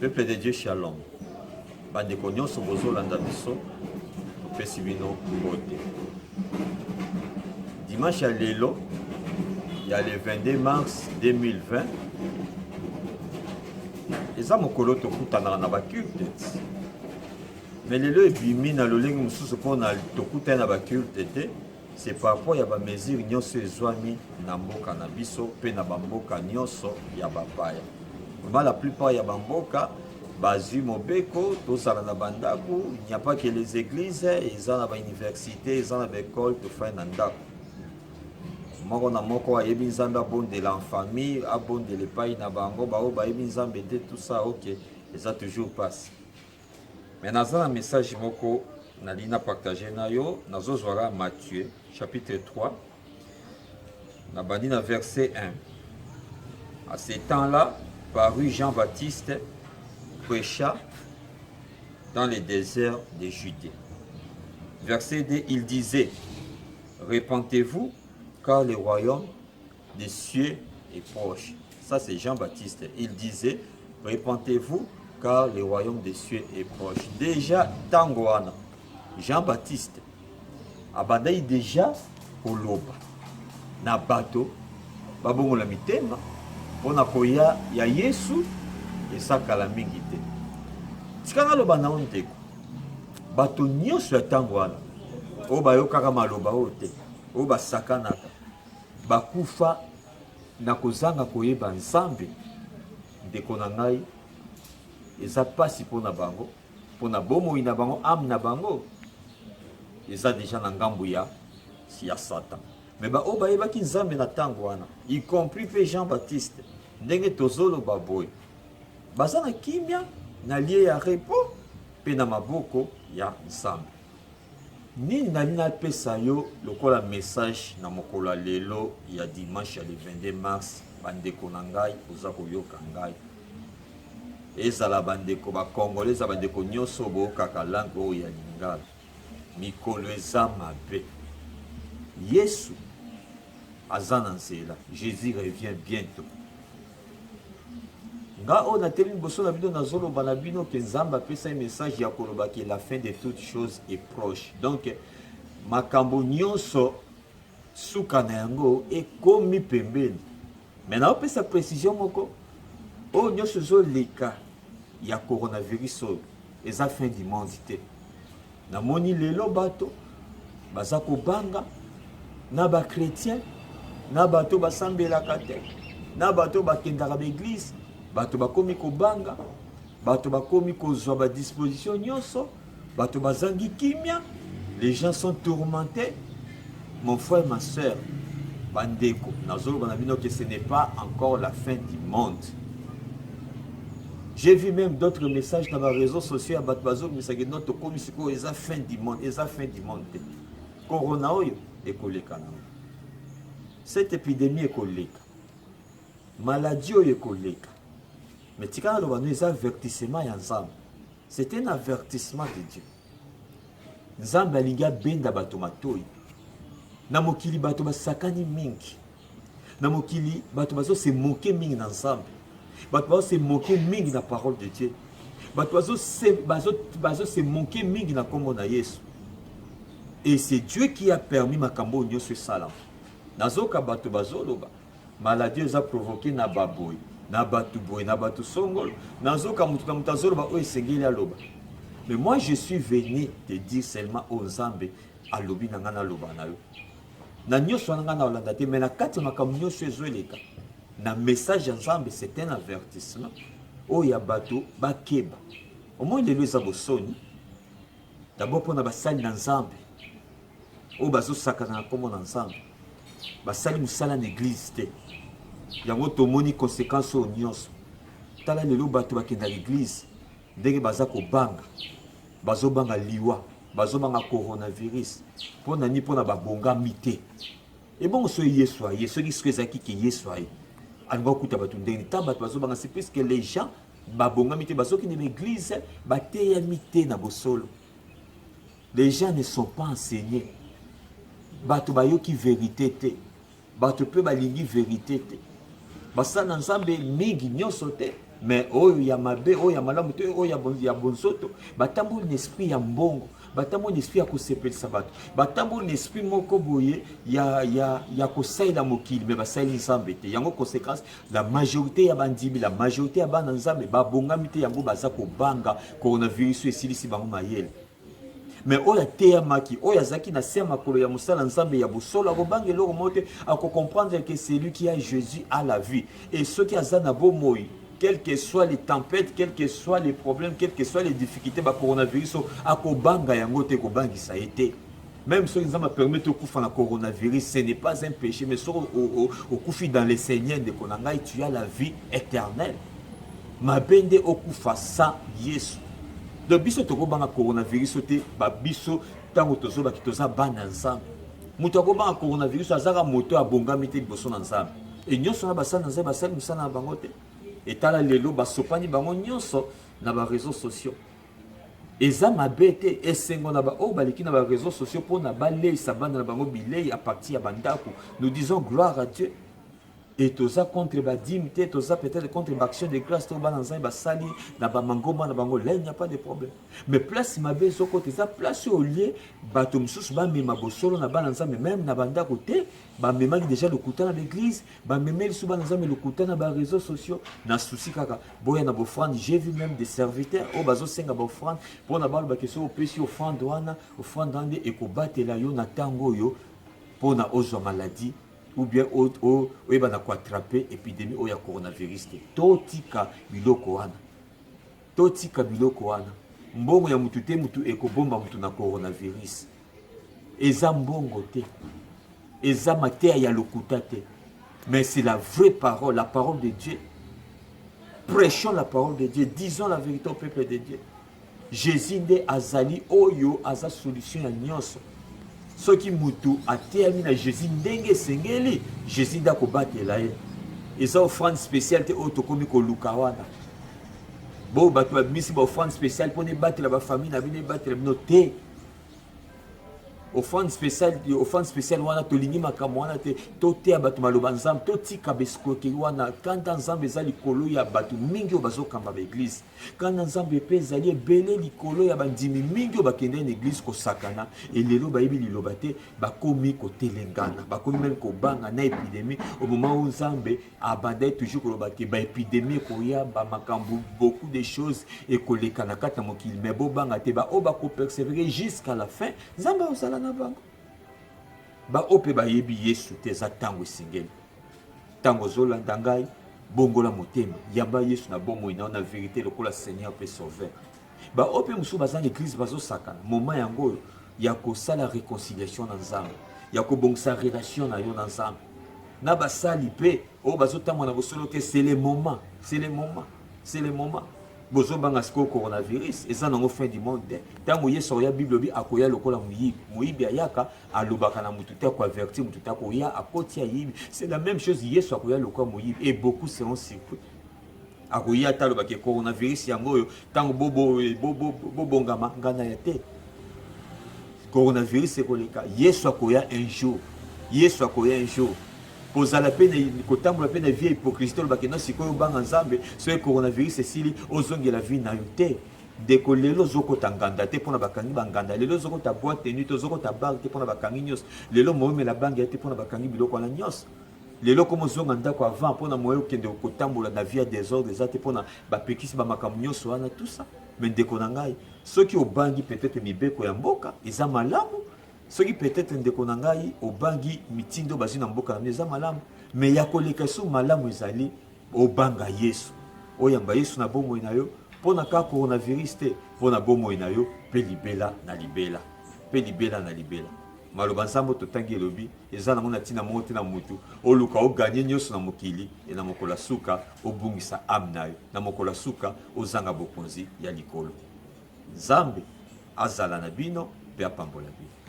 Peuple de Dieu Shalom. Bandeko nyonso bozolanda biso topesi bino mbote. Dimanche ya lelo ya le 22 mars 2020 eza mokolo tokutanaka na baculte. Mais lelo ebimi na lolenge mosusu mpona tokutana na baculte te. C'est par rapport ya bamesure nyonso ezwami na mboka na biso mpe na bamboka nyonso ya bapaya. Vraiment la plupart ya bamboka bazwi mobeko tozala na bandako, il n'y a pas que les églises, eza na bauniversité, eza na baécole tofai na ndako. Moko na moko ayebi nzambe abondela en famille, abondela epai na bango bao bayebi nzambe te, tout ça ok, eza toujours passe. Mais naza na message moko nali na partager na yo, nazozwaka Matthieu chapitre 3 na bandi na verset 1. À ce temps-là, parut Jean-Baptiste prêcha dans les déserts de Judée. Verset 2, il disait, repentez-vous car le royaume des cieux est proche. Ça c'est Jean-Baptiste. Il disait, repentez-vous car le royaume des cieux est proche. Déjà, Tangoana, Jean-Baptiste, abandai déjà koloba na bato babongola mitema pona koya ya Yesu esakala mingi te. Tikanga loba na ondeko bato nyonso ya ntango wana oyo bayokaka maloba oyo te, oyo basakanaka bakufa na kozanga koyeba nzambe, ndeko na ngai eza pasi mpona bango, mpona bomoi na bango, ame na bango eza deja na ngambu ya Satan. Mais oyo bayebaki nzambe na ntango wana, y compris pe Jean-Baptiste, ndenge tozoloba boye baza na kimia na lie ya repos mpe na maboko ya nzambe. Nini nali napesa yo lokola message na mokolo ya lelo ya dimanche ya le 22 mars, bandeko na ngai oza koyoka ngai, ezala bandeko bakongolais, ezala bandeko nyonso boyokaka langue oyo ya lingala, mikolo eza mabe, Yesu aza na nzela, Jésus revient bientôt. Nga on a tenu boso na bino nazoloba na bino ke nzamba apesa un message ya koloba ke la fin de toutes choses est proche. Donc makambo nyonso suka na yango ekomi pembeni. Maintenant opesa précision moko o nyonso zoleka ya coronavirus oyo eza fin du monde te. Namoni lelo bato baza kobanga na ba chrétien, na bato basambelaka te, na bato bakendaka l'église, bato bakomi kobanga, bato bakomi kozwa ba disposition nyonso, bato bazangi kimia, les gens sont tourmentés. Mon frère, ma soeur, bandeko, nazoloba na bino que ce n'est pas encore la fin du monde. J'ai vu même d'autres messages dans les réseaux sociaux à Batbazo, mais ça dit notre commission est la fin du monde, est la fin du monde. Corona oyo ekoleka na. Cette épidémie ekoleka. Maladie oyo ekoleka. Mais tika loba no eza avertissement ya Nzambe. C'est un avertissement de Dieu. Nzambe alingi abenda bato matoi. Na mokili bato basakani mingi. Na mokili bato bazo se moquer mingi na Nzambe. Bato bazo se moquer mingi na parole de Dieu. Bato bazo se moquer mingi na kombo na Yesu. Et c'est Dieu qui a permis makambo nyonso salam. Nazoka bato bazoloba maladie eza provoqué na baboy, na batu boy, na batu songolo. Nazoka mutu na mutazoloba o esengeli aloba. Mais moi je suis venu te dire seulement aux Nzambe alobi na ngana loba na yo. Na nyonso na ngana olanda te, mais na kati makambo nyonso ezoleka. Na message ya Nzambe c'est un avertissement. O ya bato bakeba. Au moins lelo eza bosoni. D'abord pour na basali na Nzambe. O bazo sakana na kombo na Nzambe. Basali musala na église te. Yango tomoni conséquence o nyonso. Tala lelo bato bakenda l'église. Ndenge baza kobanga. Bazo banga liwa. Bazo banga coronavirus. Pona ni pona babonga mite. Et bon so Yesu aye, so ki skezaki ki Yesu aye. Alba kuta bato ndenge ta bato bazo banga, c'est parce que les gens babonga mite bazo ki na l'église bateya mite na bosolo. Les gens ne sont pas enseignés. Bato bayoki vérité te. Bato pe balingi vérité te. Basa na Nzambe mingi nyonso te. mais oyo ya mabe oyo ya malamu te oyo ya bonzoto batamboli na esprit ya mbongo batamboli na esprit ya kosepelisa bato batamboli na esprit moko boye ya kosalela mokili mais basaleli nzambe te yango conséquence la majorité ya bandimi la majorité ya bana nzambe babongami te yango baza kobanga coronavirus esilisi bango mayele mais oyo ateyamaki oyo azalaki na se ya makolo ya mosala nzambe ya bosolo akobanga eloko moko te akocomprendre que c'est lui qui a Jésus à la vie et soki aza na bomoi quelles que soient les tempêtes, quels que soient les problèmes, quelles que soient les difficultés, le coronavirus, akobanga yango te kobangi ça a été. Même si nous permet de couper le coronavirus, ce n'est pas un péché, mais si on coupe dans les Seigneurs de Konanga, tu as la vie éternelle. Ma bende au kufa sans Yesu. Donc biso to kobanga coronavirus te ba biso tango tozo ba kitoza bana nzambe. Muto akobanga coronavirus azaka moto abongami te liboso na nzambe. Et nyonso na basala nzambe basala musana bango te. Et tala lelo basopani bango nyonso na ba réseaux sociaux. Eza mabete esengo na ba o baliki na ba réseaux sociaux pour na balei sabana na bango bilei à partir ya bandako. Nous disons gloire à Dieu. Et toza contre ba dimité, toza peut-être contre l'action de grâce to bananza ba sali na ba mangoma na bango là il n'y a pas de problème. Mais place mabe soko teza place au lieu bato msusu ba mema bosolo na bananza même na banda côté ba mema déjà le kuta na l'église, ba mema su bananza le kuta na ba réseaux sociaux na souci kaka boya na bofrande, j'ai vu même des serviteurs au bazo senga ba offrande pour na ba question au pesi offrande wana et ko batela yo na tango yo pour na ozo maladie ou bien on a attraper épidémie ou ya coronavirus totika biloko wana mbongo ya mutu te mutu ekobomba mutu na coronavirus eza mbongo te eza mateya ya lokuta te mais c'est la vraie parole, la parole de Dieu. Prêchons la parole de Dieu, disons la vérité au peuple de Dieu. Jésus nde azali oyo aza solution ya nyonso. Ce qui mutu a terminé Jésus ndenge sengeli Jésus da ko batela ye eza offrande spéciale te otokomi ko lukawana bo bato ba misi ba offrande spéciale pour ne batela ba famille na bine batela no te offrande spéciale wana tolingi makambo wana te to te bato maloba nzambe to tika beskoke wana kanda nzambe eza likolo ya bato mingi oyo bazokamba ba église kanda nzambe pe ezali ebele likolo ya bandimi mingi oyo bakende na église kosakana elelo bayebi liloba te bakomi kotelengana bakomi même kobanga na épidémie au moment où nzambe abandai toujours koloba ke baépidémie ekoya bamakambo beaucoup de choses ekoleka na kati ya mokili mais bobanga te baoyo bakopersévérer jusqu'à la fin nzambe osala na bango ba ope ba yebi Yesu te za tango singeli tango zolanda ngai bongola motema yamba Yesu na bomoi na vérité lokola Seigneur pe sauveur ba ope musu bazanga église bazosakana moment yango ya kosala réconciliation na nzambe ya kobongisa relation na yo na nzambe na basali pe o bazotamwa na bosolo te c'est le moment bozobanga siko coronavirus eza nango fin du monde tango yesu ya bible bi akoya lokola muyibi ayaka alobaka na mutu te ko avertir mutu te akoya akoti ya yibi c'est la même chose yesu akoya lokola muyibi et beaucoup seront surpris akoya taloba ke coronavirus yango yo tango bobongama ngana ya te coronavirus ekoleka yesu akoya un jour pozala peine kotambola peine vie hypocrisie lobaki na sikoyo banga nzambe so coronavirus esili ozongela vie na yo te ndeko lelo zokota nganda te mpona bakangi banganda lelo zokota boîte nuit tozokota bar te mpona bakangi nyonso lelo moyomela bange te mpona bakangi biloko wana nyonso lelo komo zonga ndako avant mpona moyo okende kotambola na vie ya désordre eza te mpona bapekisi bamakambo nyonso wana tout ça mais ndeko na ngai soki obangi peut-être mibeko ya mboka eza malamu soki peut-être ndeko na ngai obangi mitindo bazwi na mboka na eza malamu mais ya koleka so malamu ezali obanga Yesu oyamba Yesu na bomoi na yo mpona ka coronavirus te mpona bomoi na yo mpe libela na libela maloba nzambe totangi elobi eza nango na ntina moko te na mutu oluka oganye nyonso na mokili e na mokolo suka obungisa ame na yo na mokolo suka ozanga bokonzi ya likolo nzambe azala na bino mpe apambola bino.